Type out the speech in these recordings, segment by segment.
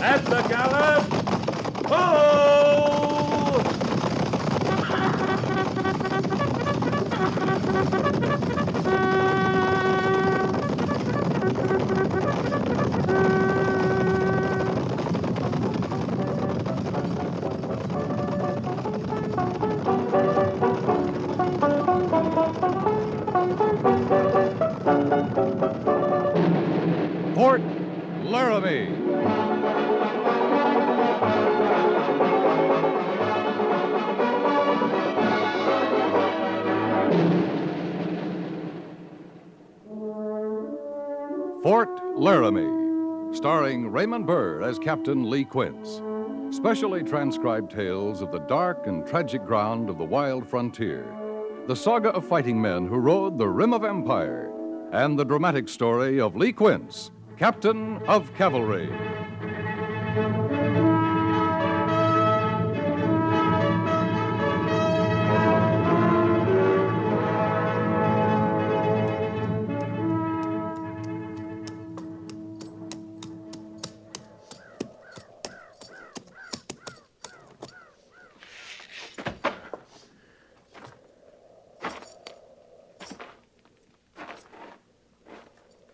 At the gallop! Ho! Fort Laramie. Fort Laramie, starring Raymond Burr as Captain Lee Quince. Specially transcribed tales of the dark and tragic ground of the wild frontier, the saga of fighting men who rode the rim of empire, and the dramatic story of Lee Quince, Captain of Cavalry.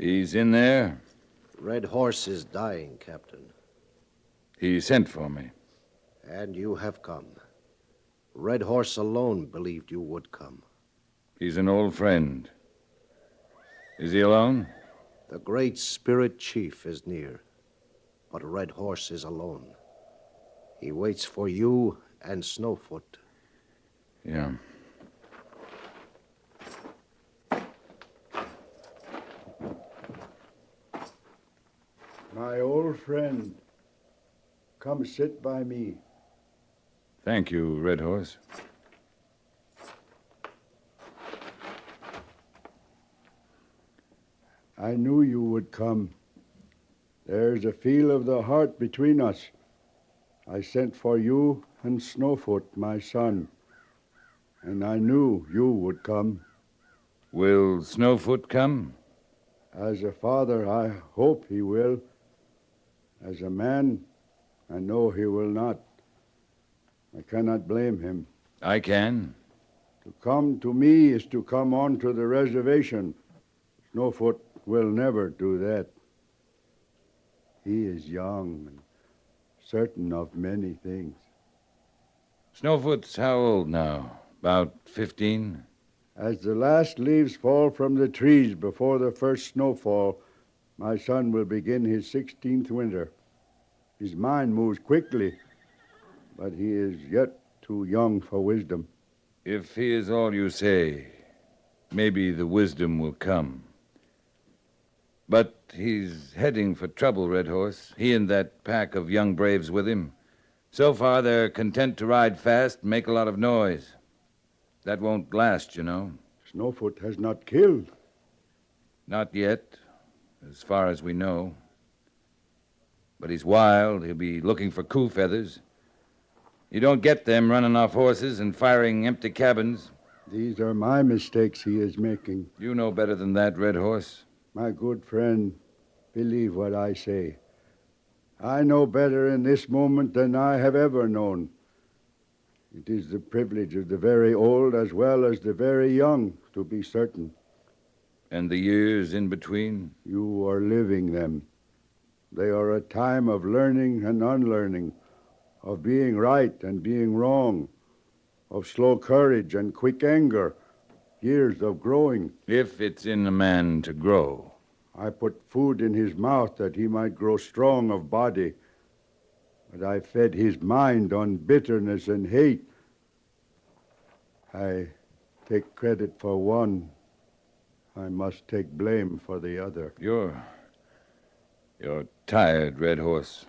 He's in there? Red Horse is dying, Captain. He sent for me. And you have come. Red Horse alone believed you would come. He's an old friend. Is he alone? The great spirit chief is near, but Red Horse is alone. He waits for you and Snowfoot. Yeah. My old friend, come sit by me. Thank you, Red Horse. I knew you would come. There's a feel of the heart between us. I sent for you and Snowfoot, my son, and I knew you would come. Will Snowfoot come? As a father, I hope he will. As a man, I know he will not. I cannot blame him. I can. To come to me is to come on to the reservation. Snowfoot will never do that. He is young and certain of many things. Snowfoot's how old now? About 15? As the last leaves fall from the trees before the first snowfall, my son will begin his 16th winter. His mind moves quickly, but he is yet too young for wisdom. If he is all you say, maybe the wisdom will come. But he's heading for trouble, Red Horse. He and that pack of young braves with him. So far, they're content to ride fast and make a lot of noise. That won't last, you know. Snowfoot has not killed. Not yet, as far as we know. But he's wild. He'll be looking for coup feathers. You don't get them running off horses and firing empty cabins. These are my mistakes he is making. You know better than that, Red Horse. My good friend, believe what I say. I know better in this moment than I have ever known. It is the privilege of the very old as well as the very young to be certain. And the years in between? You are living them. They are a time of learning and unlearning, of being right and being wrong, of slow courage and quick anger, years of growing. If it's in a man to grow. I put food in his mouth that he might grow strong of body, but I fed his mind on bitterness and hate. I take credit for one. I must take blame for the other. You're tired, Red Horse.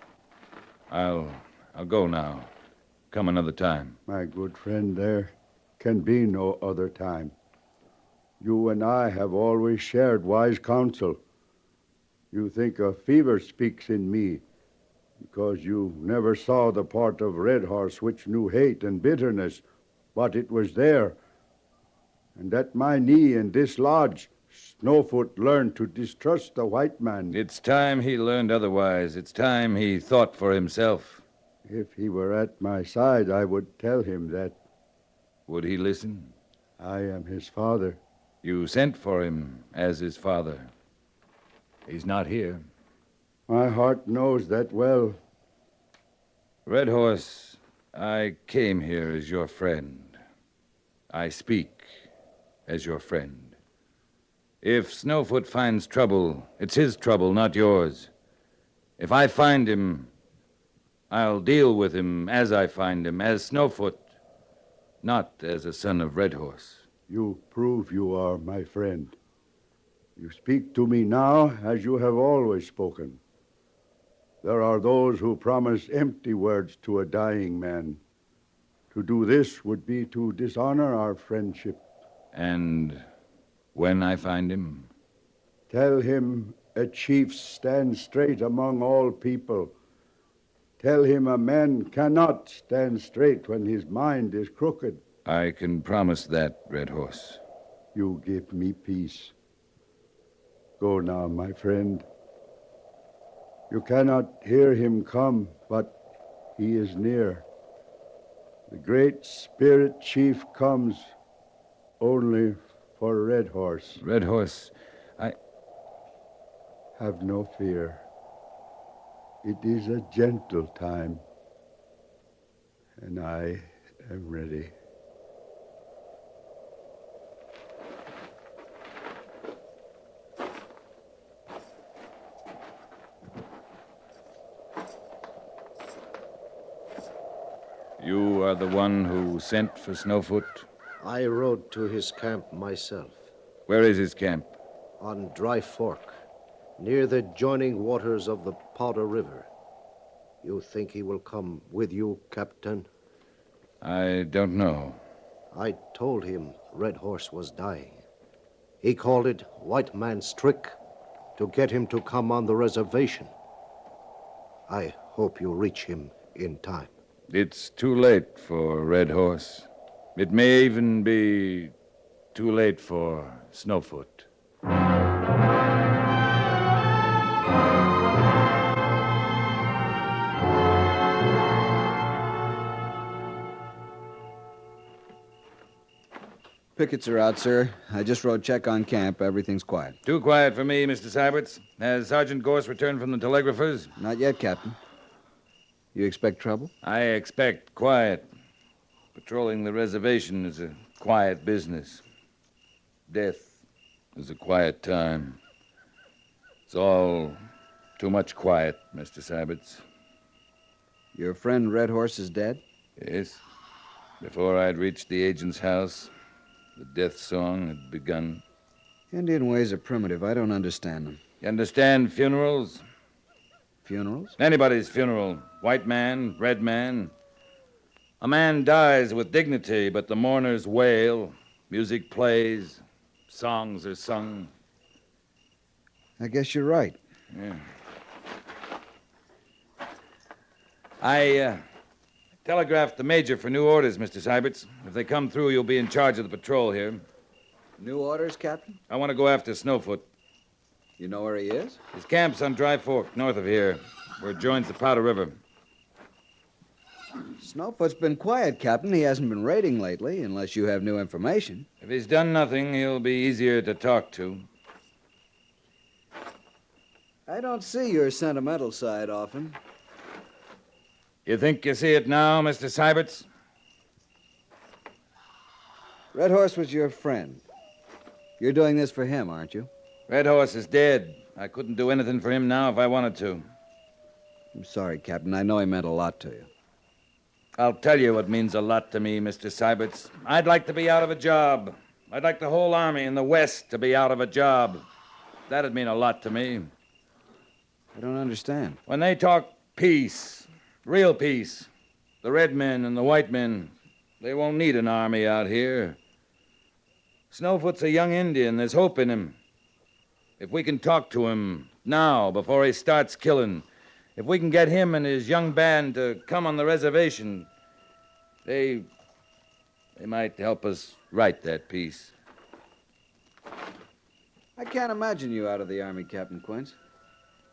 I'll go now. Come another time. My good friend, there can be no other time. You and I have always shared wise counsel. You think a fever speaks in me because you never saw the part of Red Horse which knew hate and bitterness, but it was there. And at my knee in this lodge, Snowfoot learned to distrust the white man. It's time he learned otherwise. It's time he thought for himself. If he were at my side, I would tell him that. Would he listen? I am his father. You sent for him as his father. He's not here. My heart knows that well. Red Horse, I came here as your friend. I speak as your friend. If Snowfoot finds trouble, it's his trouble, not yours. If I find him, I'll deal with him as I find him, as Snowfoot, not as a son of Red Horse. You prove you are my friend. You speak to me now as you have always spoken. There are those who promise empty words to a dying man. To do this would be to dishonor our friendship. And when I find him? Tell him a chief stands straight among all people. Tell him a man cannot stand straight when his mind is crooked. I can promise that, Red Horse. You give me peace. Go now, my friend. You cannot hear him come, but he is near. The great spirit chief comes only for Red Horse. Red Horse, Have no fear. It is a gentle time, and I am ready. You are the one who sent for Snowfoot? I rode to his camp myself. Where is his camp? On Dry Fork, near the joining waters of the Powder River. You think he will come with you, Captain? I don't know. I told him Red Horse was dying. He called it white man's trick to get him to come on the reservation. I hope you reach him in time. It's too late for Red Horse. It may even be too late for Snowfoot. Pickets are out, sir. I just rode check on camp. Everything's quiet. Too quiet for me, Mr. Syberts. Has Sergeant Gorse returned from the telegraphers? Not yet, Captain. You expect trouble? I expect quiet. Patrolling the reservation is a quiet business. Death is a quiet time. It's all too much quiet, Mr. Syberts. Your friend Red Horse is dead? Yes. Before I'd reached the agent's house, the death song had begun. Indian ways are primitive. I don't understand them. You understand funerals? Funerals? Anybody's funeral. White man, red man. A man dies with dignity, but the mourners wail. Music plays. Songs are sung. I guess you're right. Yeah. I telegraphed the major for new orders, Mr. Syberts. If they come through, you'll be in charge of the patrol here. New orders, Captain? I want to go after Snowfoot. You know where he is? His camp's on Dry Fork, north of here, where it joins the Powder River. Snowfoot's been quiet, Captain. He hasn't been raiding lately, unless you have new information. If he's done nothing, he'll be easier to talk to. I don't see your sentimental side often. You think you see it now, Mr. Syberts? Red Horse was your friend. You're doing this for him, aren't you? Red Horse is dead. I couldn't do anything for him now if I wanted to. I'm sorry, Captain. I know he meant a lot to you. I'll tell you what means a lot to me, Mr. Syberts. I'd like to be out of a job. I'd like the whole army in the West to be out of a job. That'd mean a lot to me. I don't understand. When they talk peace, real peace, the red men and the white men, they won't need an army out here. Snowfoot's a young Indian. There's hope in him. If we can talk to him now, before he starts killing, if we can get him and his young band to come on the reservation, they might help us write that peace. can't imagine you out of the Army, Captain Quince.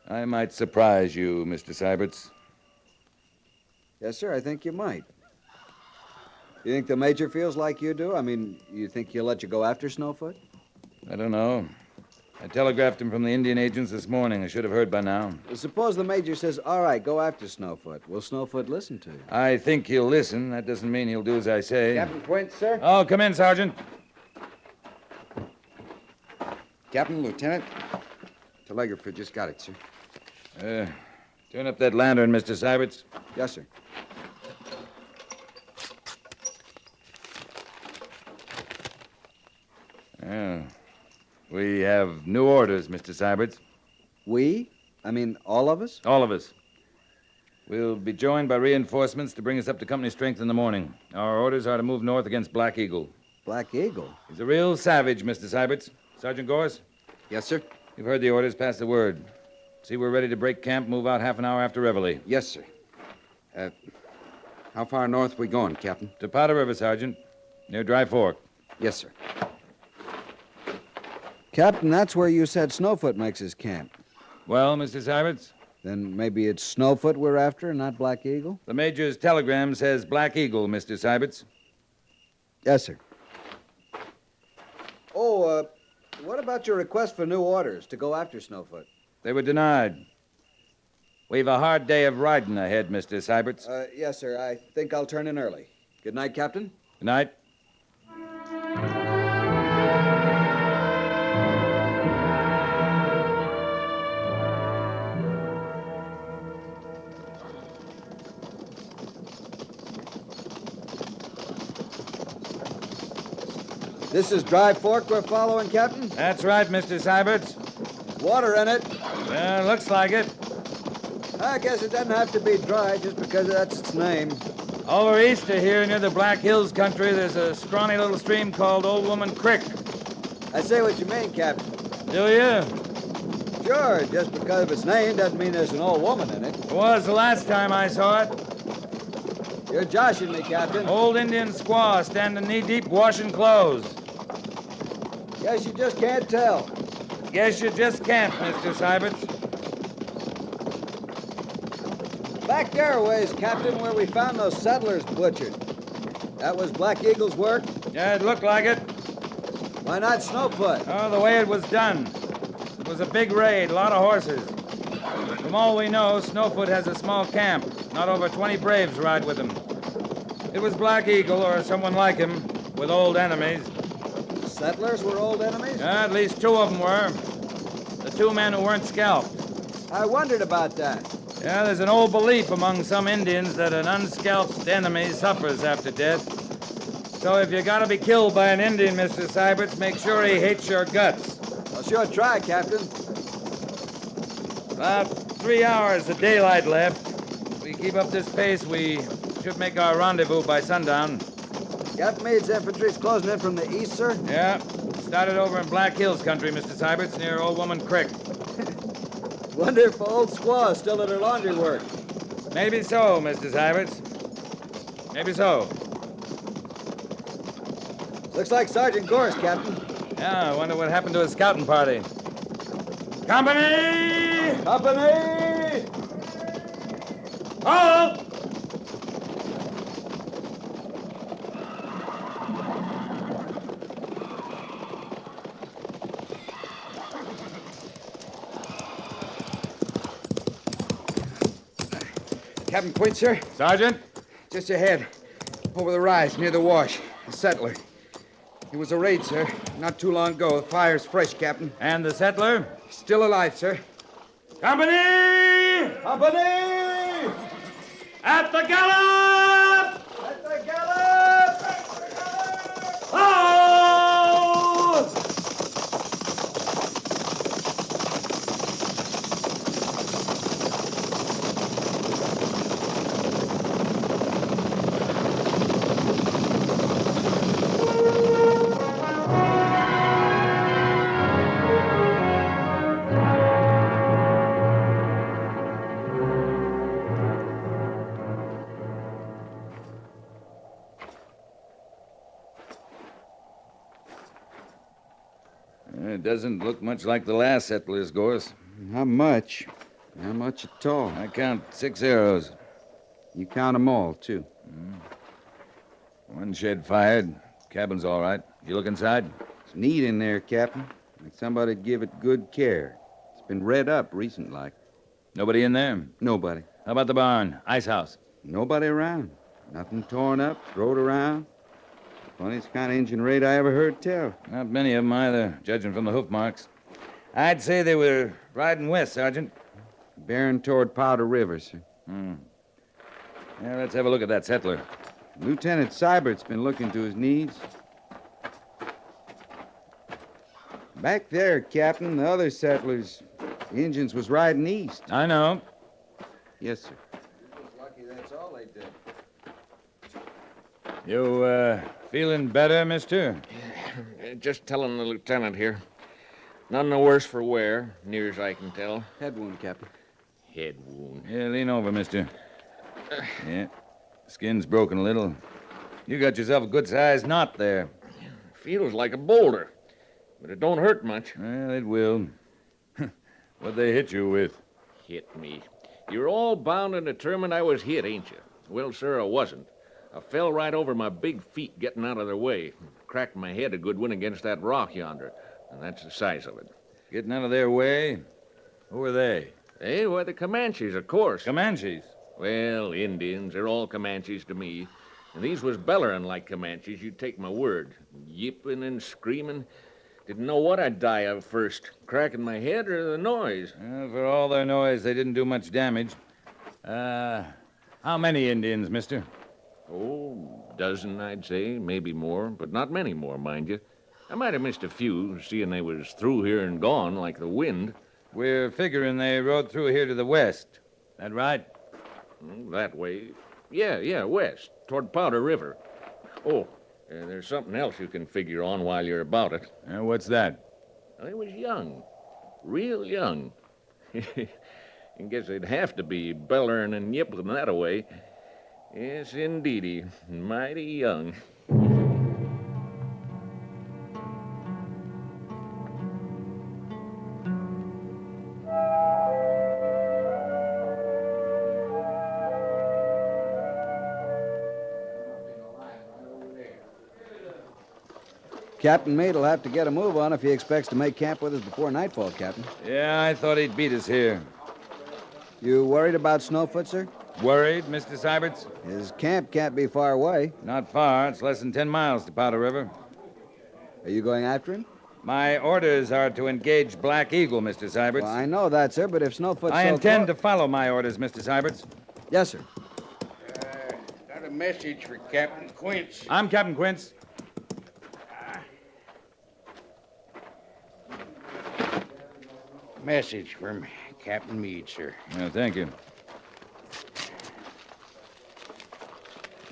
I might surprise you, Mr. Syberts. Yes, sir, I think you might. You think the Major feels like you do? I mean, you think he'll let you go after Snowfoot? I don't know. I telegraphed him from the Indian agents this morning. I should have heard by now. Well, suppose the Major says, all right, go after Snowfoot. Will Snowfoot listen to you? I think he'll listen. That doesn't mean he'll do as I say. Captain Quince, sir? Oh, come in, Sergeant. Captain, Lieutenant. Telegrapher just got it, sir. Turn up that lantern, Mr. Syberts. Yes, sir. We have new orders, Mr. Syberts. We? I mean, all of us? All of us. We'll be joined by reinforcements to bring us up to company strength in the morning. Our orders are to move north against Black Eagle. Black Eagle? He's a real savage, Mr. Syberts. Sergeant Gorse? Yes, sir? You've heard the orders. Pass the word. See, we're ready to break camp, move out half an hour after reveille. Yes, sir. How far north we going, Captain? To Powder River, Sergeant. Near Dry Fork. Yes, sir. Captain, that's where you said Snowfoot makes his camp. Well, Mr. Syberts? Then maybe it's Snowfoot we're after, not Black Eagle? The Major's telegram says Black Eagle, Mr. Syberts. Yes, sir. Oh, what about your request for new orders to go after Snowfoot? They were denied. We've a hard day of riding ahead, Mr. Syberts. Yes, sir. I think I'll turn in early. Good night, Captain. Good night. This is Dry Fork we're following, Captain? That's right, Mr. Syberts. Water in it. Looks like it. I guess it doesn't have to be dry just because that's its name. Over east of here, near the Black Hills country, there's a scrawny little stream called Old Woman Creek. I say what you mean, Captain. Do you? Sure, just because of its name doesn't mean there's an old woman in it. It was the last time I saw it. You're joshing me, Captain. Old Indian squaw standing knee-deep washing clothes. Guess you just can't tell. Guess you just can't, Mr. Syberts. Back there a ways, Captain, where we found those settlers butchered. That was Black Eagle's work? Yeah, it looked like it. Why not Snowfoot? Oh, the way it was done. It was a big raid, a lot of horses. From all we know, Snowfoot has a small camp. Not over 20 braves ride with him. It was Black Eagle or someone like him with old enemies. Settlers were old enemies? At least two of them were. The two men who weren't scalped. I wondered about that. Yeah, there's an old belief among some Indians that an unscalped enemy suffers after death. So if you gotta be killed by an Indian, Mr. Syberts, make sure he hates your guts. I'll sure try, Captain. About 3 hours of daylight left. If we keep up this pace, we should make our rendezvous by sundown. Captain Meade's infantry's closing in from the east, sir? Yeah. Started over in Black Hills country, Mr. Syberts, near Old Woman Creek. Wonder if old squaw's still at her laundry work. Maybe so, Mr. Syberts. Maybe so. Looks like Sergeant Gorse, Captain. Yeah, I wonder what happened to his scouting party. Company! Company! Halt! Captain Quince, sir? Sergeant? Just ahead. Over the rise, near the wash. A settler. It was a raid, sir. Not too long ago. The fire's fresh, Captain. And the settler? Still alive, sir. Company! Company! At the gallop! At the gallop! Halt! It doesn't look much like the last settlers, Gorse. Not much. Not much at all. I count 6 arrows. You count 'em all, too. One shed fired. Cabin's all right. You look inside? It's neat in there, Captain. Like somebody'd give it good care. It's been redd up recent like. Nobody in there? Nobody. How about the barn? Ice house? Nobody around. Nothing torn up, throwed around. Funniest kind of engine raid I ever heard tell. Not many of them either, judging from the hoof marks. I'd say they were riding west, Sergeant. Bearing toward Powder River, sir. Yeah, let's have a look at that settler. Lieutenant Seibert's been looking to his needs. Back there, Captain, the other settlers, the Indians was riding east. I know. Yes, sir. Lucky that's all they did. You, feeling better, mister? Just telling the lieutenant here. None the worse for wear, near as I can tell. Head wound, Captain. Head wound. Yeah, lean over, mister. Yeah, skin's broken a little. You got yourself a good-sized knot there. Feels like a boulder, but it don't hurt much. Well, it will. What'd they hit you with? Hit me. You're all bound and determined I was hit, ain't you? Well, sir, I wasn't. I fell right over my big feet getting out of their way. Cracked my head a good one against that rock yonder, and that's the size of it. Getting out of their way? Who are they? Hey, why, the Comanches, of course. Comanches. Well, Indians, they're all Comanches to me. And these was bellering like Comanches, you take my word. Yipping and screaming. Didn't know what I'd die of first, cracking my head or the noise. Well, for all their noise, they didn't do much damage. How many Indians, mister? Oh, dozen, I'd say, maybe more, but not many more, mind you. I might have missed a few, seeing they was through here and gone like the wind. We're figuring they rode through here to the west. That right? That way. Yeah, west, toward Powder River. Oh, there's something else you can figure on while you're about it. What's that? I was young, real young. I guess they'd have to be bellering and yipping that away. Yes, indeedy, mighty young. Captain Meade'll have to get a move on if he expects to make camp with us before nightfall, Captain. Yeah, I thought he'd beat us here. You worried about Snowfoot, sir? Worried, Mr. Seiberts? His camp can't be far away. Not far. It's less than 10 miles to Powder River. Are you going after him? My orders are to engage Black Eagle, Mr. Seiberts. Well, I know that, sir, but if Snowfoot's I intend to follow my orders, Mr. Seiberts. Yes, sir. Got a message for Captain Quince. I'm Captain Quince. Message from Captain Meade, sir. Yeah, thank you.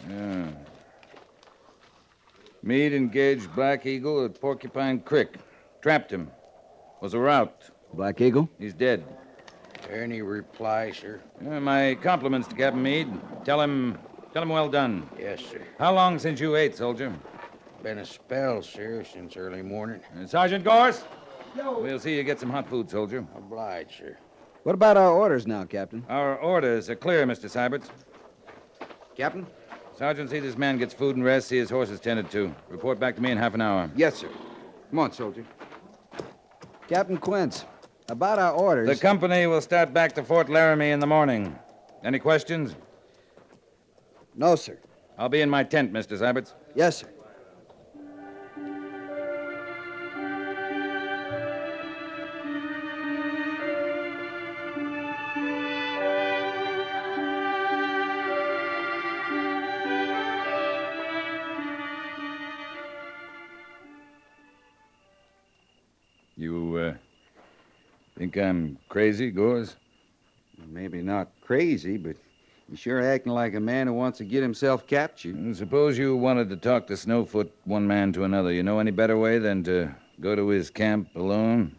Yeah. Meade engaged Black Eagle at Porcupine Creek. Trapped him. Was a rout. Black Eagle? He's dead. Any reply, sir? My compliments to Captain Meade. Tell him well done. Yes, sir. How long since you ate, soldier? Been a spell, sir, since early morning. Sergeant Gorse? We'll see you get some hot food, soldier. Obliged, sir. What about our orders now, Captain? Our orders are clear, Mr. Seiberts. Captain? Sergeant, see this man gets food and rest, see his horses tended to. Report back to me in half an hour. Yes, sir. Come on, soldier. Captain Quince, about our orders... The company will start back to Fort Laramie in the morning. Any questions? No, sir. I'll be in my tent, Mr. Seiberts. Yes, sir. You, think I'm crazy, Gorse? Maybe not crazy, but you're sure acting like a man who wants to get himself captured. Suppose you wanted to talk to Snowfoot one man to another. You know any better way than to go to his camp alone?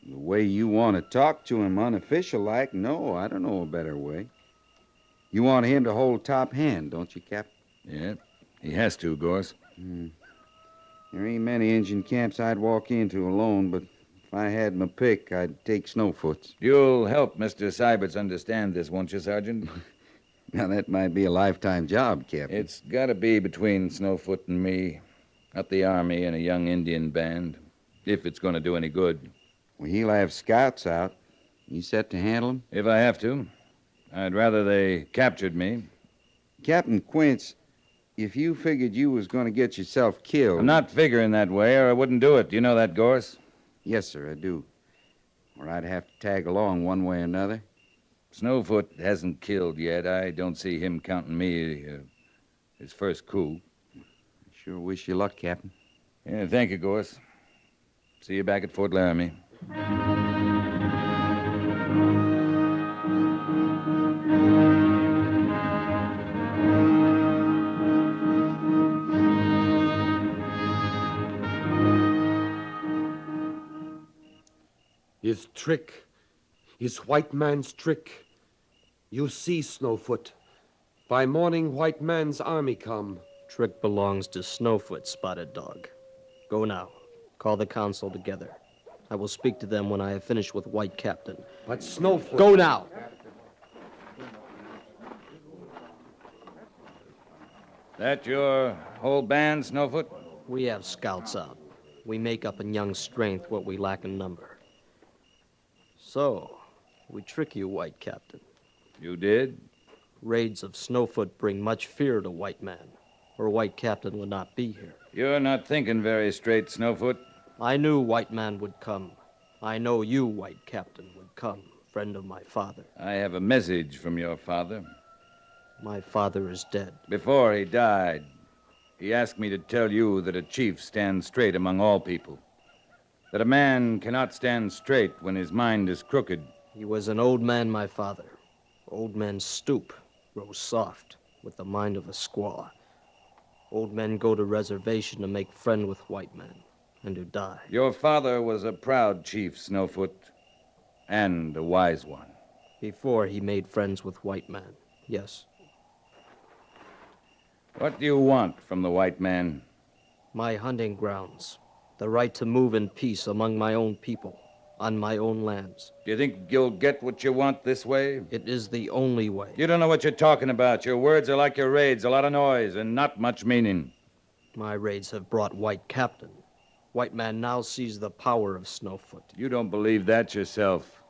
The way you want to talk to him unofficial-like, no, I don't know a better way. You want him to hold top hand, don't you, Cap? Yeah, he has to, Gorse. There ain't many Indian camps I'd walk into alone, but If I had my pick, I'd take Snowfoot's. You'll help Mr. Syberts understand this, won't you, Sergeant? Now, that might be a lifetime job, Captain. It's got to be between Snowfoot and me, not the Army and a young Indian band, if it's going to do any good. Well, he'll have scouts out. You set to handle him? If I have to. I'd rather they captured me. Captain Quince, if you figured you was going to get yourself killed... I'm not figuring that way, or I wouldn't do it. Do you know that, Gorse? Yes, sir, I do. Or I'd have to tag along one way or another. Snowfoot hasn't killed yet. I don't see him counting me his first coup. Sure wish you luck, Captain. Yeah, thank you, Gorse. See you back at Fort Laramie. His trick. His white man's trick. You see, Snowfoot. By morning, white man's army come. Trick belongs to Snowfoot, Spotted Dog. Go now. Call the council together. I will speak to them when I have finished with White Captain. But Snowfoot... Go now! That your whole band, Snowfoot? We have scouts out. We make up in young strength what we lack in number. So, we trick you, White Captain. You did? Raids of Snowfoot bring much fear to white man, or White Captain would not be here. You're not thinking very straight, Snowfoot. I knew white man would come. I know you, White Captain, would come, friend of my father. I have a message from your father. My father is dead. Before he died, he asked me to tell you that a chief stands straight among all people. That a man cannot stand straight when his mind is crooked. He was an old man, my father. Old men stoop, grow soft, with the mind of a squaw. Old men go to reservation to make friend with white men, and to die. Your father was a proud chief, Snowfoot, and a wise one. Before he made friends with white man, yes. What do you want from the white man? My hunting grounds. The right to move in peace among my own people, on my own lands. Do you think you'll get what you want this way? It is the only way. You don't know what you're talking about. Your words are like your raids, a lot of noise and not much meaning. My raids have brought White Captain. White man now sees the power of Snowfoot. You don't believe that yourself.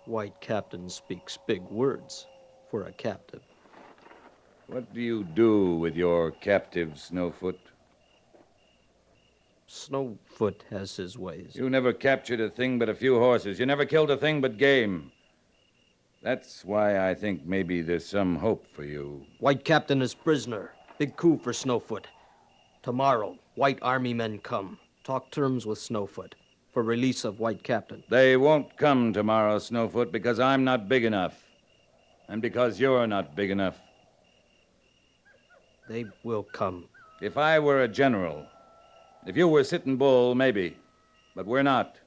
White Captain speaks big words for a captive. What do you do with your captive, Snowfoot? Snowfoot has his ways. You never captured a thing but a few horses. You never killed a thing but game. That's why I think maybe there's some hope for you. White Captain is prisoner. Big coup for Snowfoot. Tomorrow, white army men come. Talk terms with Snowfoot for release of White Captain. They won't come tomorrow, Snowfoot, because I'm not big enough. And because you're not big enough. They will come. If I were a general, if you were Sitting Bull, maybe. But we're not.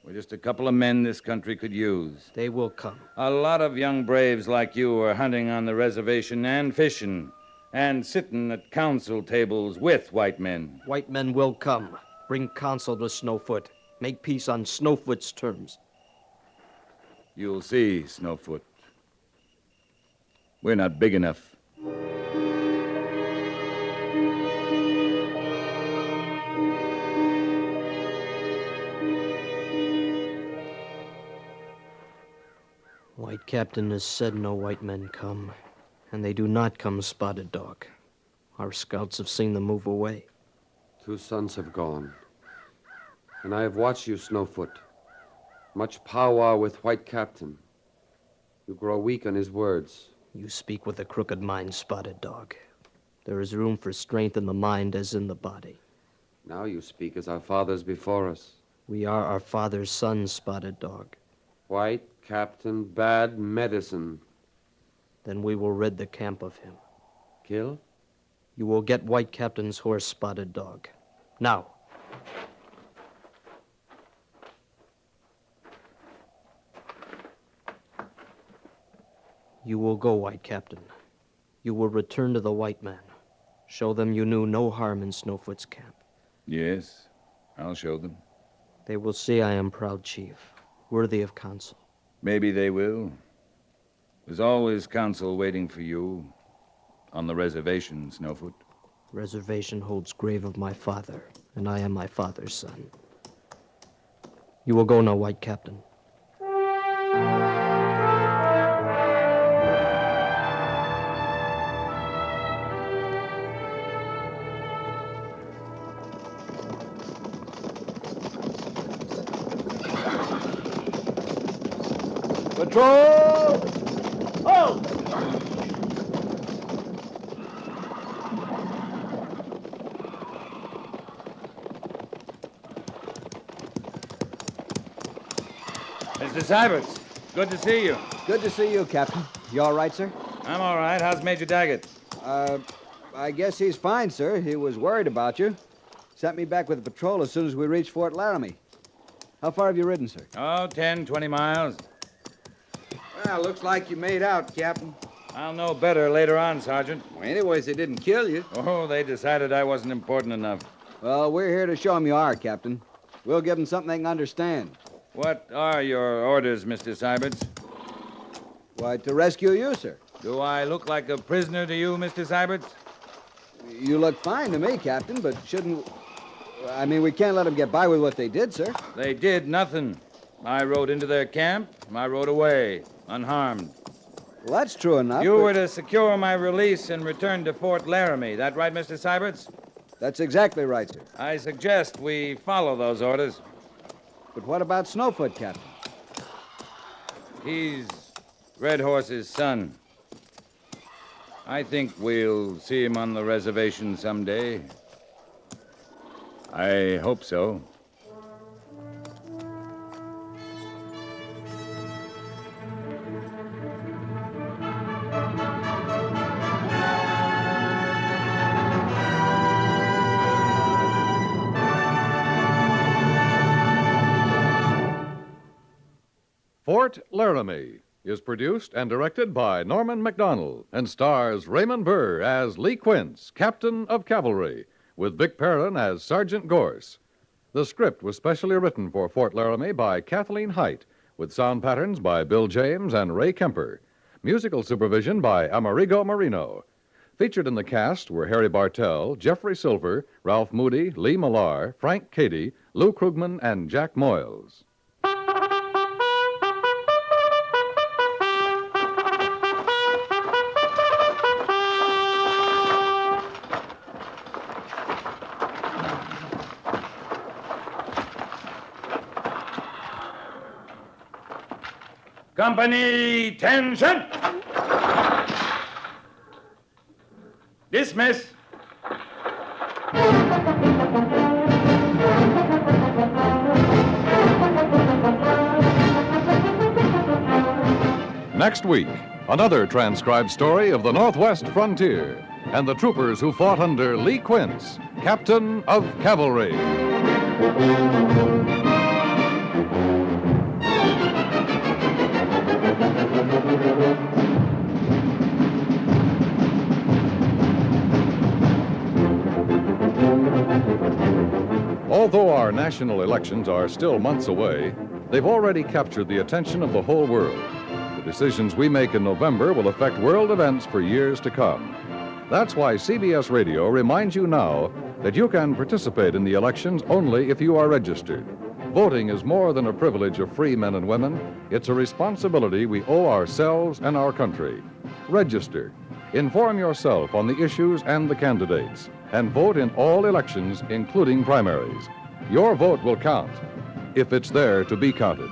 We're just a couple of men this country could use. They will come. A lot of young braves like you are hunting on the reservation and fishing and sitting at council tables with white men. White men will come. Bring counsel to Snowfoot. Make peace on Snowfoot's terms. You'll see, Snowfoot. We're not big enough. White Captain has said no white men come, and they do not come, Spotted Dog. Our scouts have seen them move away. 2 sons have gone. And I have watched you, Snowfoot. Much powwow with White Captain. You grow weak on his words. You speak with a crooked mind, Spotted Dog. There is room for strength in the mind as in the body. Now you speak as our fathers before us. We are our father's sons, Spotted Dog. White Captain, bad medicine. Then we will rid the camp of him. Kill? You will get White Captain's horse, Spotted Dog. Now. You will go, White Captain. You will return to the white man. Show them you knew no harm in Snowfoot's camp. Yes, I'll show them. They will see I am proud chief, worthy of counsel. Maybe they will. There's always counsel waiting for you on the reservation, Snowfoot. Reservation holds grave of my father, and I am my father's son. You will go now, White Captain. Patrol! Halt! Mr. Syberts, good to see you. Good to see you, Captain. You all right, sir? I'm all right. How's Major Daggett? I guess he's fine, sir. He was worried about you. Sent me back with the patrol as soon as we reached Fort Laramie. How far have you ridden, sir? Oh, 10, 20 miles. Well, looks like you made out, Captain. I'll know better later on, Sergeant. Well, anyways, they didn't kill you. Oh, they decided I wasn't important enough. Well, we're here to show them you are, Captain. We'll give them something they can understand. What are your orders, Mr. Syberts? Why, to rescue you, sir. Do I look like a prisoner to you, Mr. Syberts? You look fine to me, Captain, but shouldn't... I mean, we can't let them get by with what they did, sir. They did nothing. I rode into their camp. I rode away, unharmed. Well, that's true enough. You were to secure my release and return to Fort Laramie. That right, Mr. Syberts? That's exactly right, sir. I suggest we follow those orders. But what about Snowfoot, Captain? He's Red Horse's son. I think we'll see him on the reservation someday. I hope so. Fort Laramie is produced and directed by Norman Macdonnell and stars Raymond Burr as Lee Quince, Captain of Cavalry, with Vic Perrin as Sergeant Gorse. The script was specially written for Fort Laramie by Kathleen Height, with sound patterns by Bill James and Ray Kemper. Musical supervision by Amerigo Marino. Featured in the cast were Harry Bartell, Jeffrey Silver, Ralph Moody, Lee Millar, Frank Cady, Lou Krugman, and Jack Moyles. Company, tension! Dismiss. Next week, another transcribed story of the Northwest frontier and the troopers who fought under Lee Quince, Captain of Cavalry. Although our national elections are still months away, they've already captured the attention of the whole world. The decisions we make in November will affect world events for years to come. That's why CBS Radio reminds you now that you can participate in the elections only if you are registered. Voting is more than a privilege of free men and women. It's a responsibility we owe ourselves and our country. Register. Inform yourself on the issues and the candidates, and vote in all elections, including primaries. Your vote will count, if it's there to be counted.